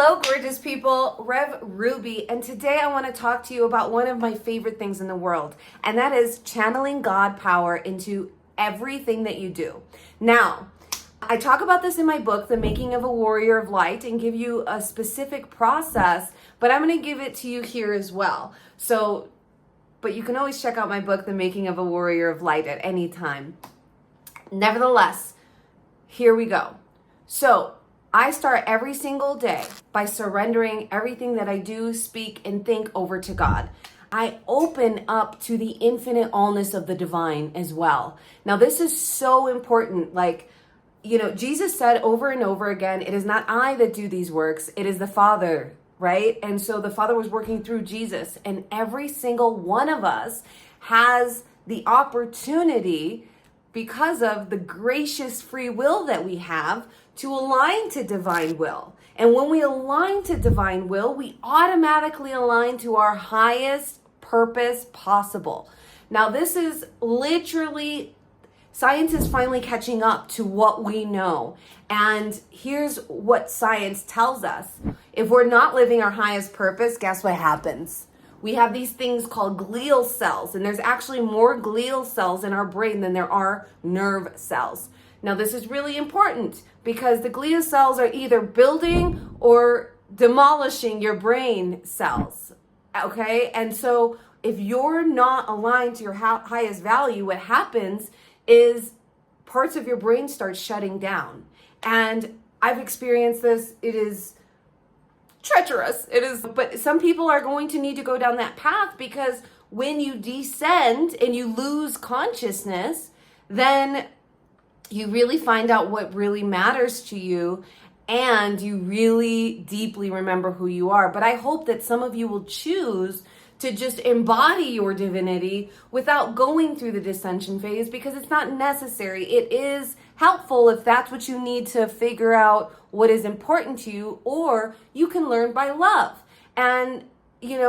Hello, gorgeous people. Rev Ruby, and today I want to talk to you about one of my favorite things in the world, and that is channeling God power into everything that you do. Now, I talk about this in my book, The Making of a Warrior of Light, and give you a specific process, but I'm going to give it to you here as well. But you can always check out my book, The Making of a Warrior of Light, at any time. Nevertheless, here we go. So, I start every single day by surrendering everything that I do, speak, and think over to God. I open up to the infinite allness of the divine as well. Now, this is so important. Jesus said over and over again, it is not I that do these works, it is the Father, right? And so the Father was working through Jesus, and every single one of us has the opportunity, because of the gracious free will that we have, to align to divine will. And when we align to divine will, we automatically align to our highest purpose possible. Now, this is literally, science is finally catching up to what we know. And here's what science tells us. If we're not living our highest purpose, guess what happens? We have these things called glial cells, and there's actually more glial cells in our brain than there are nerve cells. Now, this is really important because the glial cells are either building or demolishing your brain cells, okay? And so if you're not aligned to your highest value, what happens is parts of your brain start shutting down. And I've experienced this. It is treacherous. But some people are going to need to go down that path, because when you descend and you lose consciousness, then you really find out what really matters to you, and you really deeply remember who you are. But I hope that some of you will choose to just embody your divinity without going through the descension phase, because it's not necessary. It is helpful if that's what you need to figure out what is important to you, or you can learn by love and,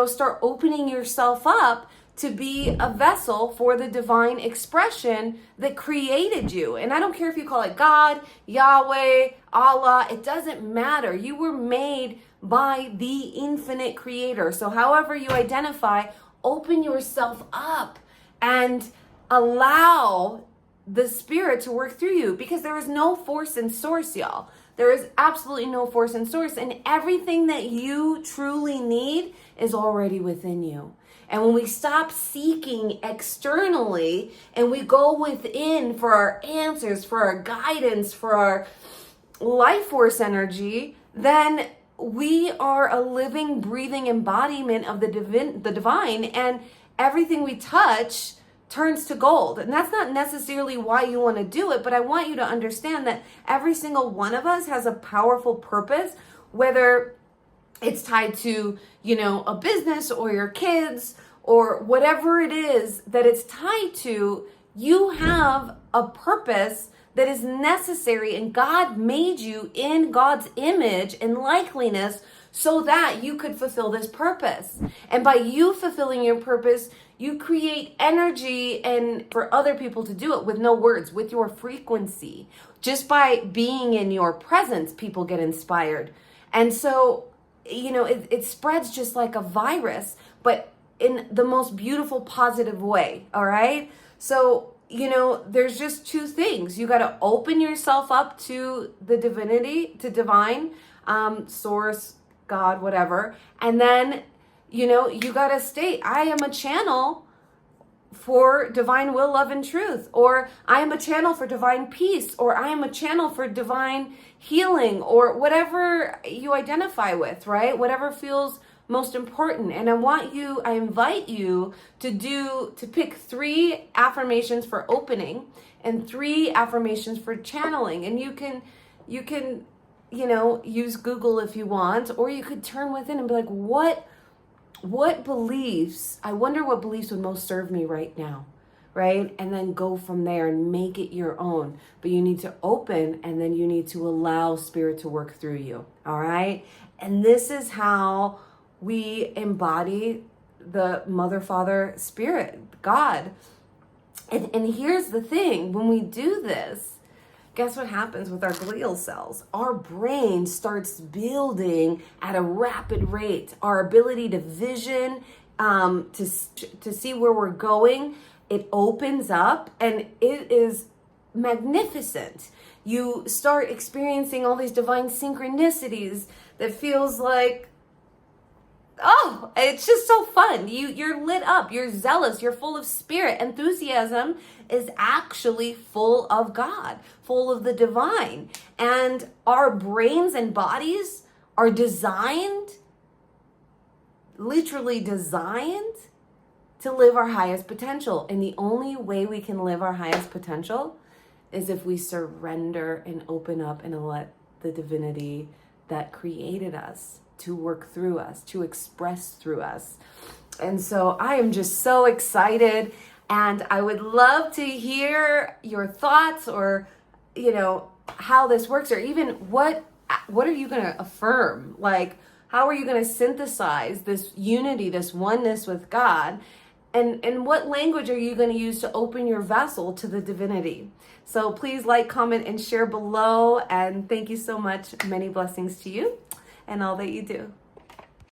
start opening yourself up to be a vessel for the divine expression that created you. And I don't care if you call it God, Yahweh, Allah, it doesn't matter. You were made by the infinite creator. So however you identify, open yourself up and allow the spirit to work through you, because there is no force in source, y'all. There is absolutely no force in source, and everything that you truly need is already within you. And when we stop seeking externally and we go within for our answers, for our guidance, for our life force energy, then we are a living, breathing embodiment of the divine, and everything we touch turns to gold. And that's not necessarily why you want to do it, but I want you to understand that every single one of us has a powerful purpose, whether it's tied to, a business or your kids or whatever it is that it's tied to. You have a purpose that is necessary, and God made you in God's image and likeness so that you could fulfill this purpose. And by you fulfilling your purpose, you create energy and for other people to do it with no words, with your frequency. Just by being in your presence, people get inspired. And so, it spreads just like a virus, but in the most beautiful, positive way, all right? So, there's just two things. You got to open yourself up to the divinity, to divine, source, God, whatever. And then, you got to state, I am a channel for divine will, love, and truth, or I am a channel for divine peace, or I am a channel for divine healing, or whatever you identify with, right? Whatever feels most important. And I invite you to pick 3 affirmations for opening and 3 affirmations for channeling. And you can use Google if you want, or you could turn within and be like, what beliefs, I wonder what beliefs would most serve me right now, right? And then go from there and make it your own. But you need to open, and then you need to allow spirit to work through you, all right? And this is how we embody the Mother, Father, Spirit, God. And here's the thing, when we do this, guess what happens with our glial cells? Our brain starts building at a rapid rate. Our ability to vision, to see where we're going, it opens up, and it is magnificent. You start experiencing all these divine synchronicities that feels like, oh, it's just so fun. You're lit up, you're zealous, you're full of spirit. Enthusiasm is actually full of God, full of the divine. And our brains and bodies are designed, literally designed, to live our highest potential. And the only way we can live our highest potential is if we surrender and open up and let the divinity that created us to work through us, to express through us. And so I am just so excited, and I would love to hear your thoughts, or, how this works, or even what are you going to affirm? Like, how are you going to synthesize this unity, this oneness with God? And what language are you going to use to open your vessel to the divinity? So please like, comment, and share below. And thank you so much. Many blessings to you and all that you do.